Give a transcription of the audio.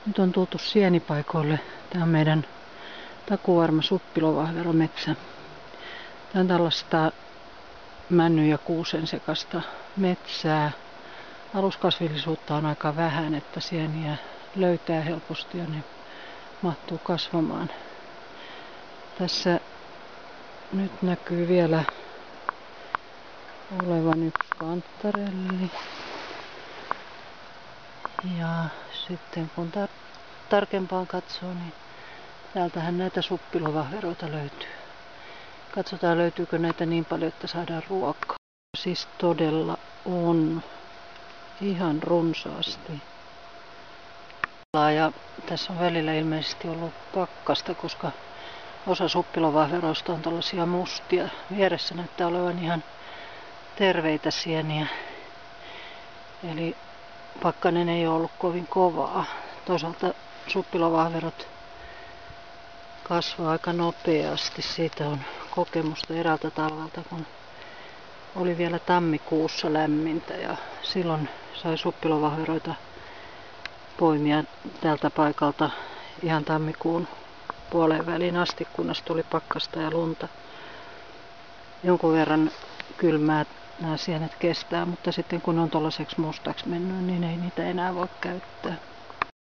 Nyt on tultu sienipaikoille. Tämä on meidän takuvarma suppilovahverometsä. Tämä on tällaista männyn ja kuusen sekasta metsää. Aluskasvillisuutta on aika vähän, että sieniä löytää helposti ja ne mahtuu kasvamaan. Tässä nyt näkyy vielä olevan yksi kantarelli. Ja sitten kun tarkempaan katsoo, niin täältähän näitä suppilovahveroita löytyy. Katsotaan löytyykö näitä niin paljon, että saadaan ruokaa. Siis todella on ihan runsaasti. Ja tässä on välillä ilmeisesti ollut pakkasta, koska osa suppilovahveroista on tällaisia mustia. Vieressä näyttää olevan ihan terveitä sieniä. Eli pakkanen ei ole ollut kovin kovaa. Toisaalta suppilovahverot kasvaa aika nopeasti. Siitä on kokemusta eräältä talvelta, kun oli vielä tammikuussa lämmintä ja silloin sai suppilovahveroita poimia tältä paikalta ihan tammikuun puoleen väliin asti, kunnes tuli pakkasta ja lunta. Jonkun verran kylmää nämä sienet kestää, mutta sitten kun on tuollaiseksi mustaksi mennyt, niin ei niitä enää voi käyttää.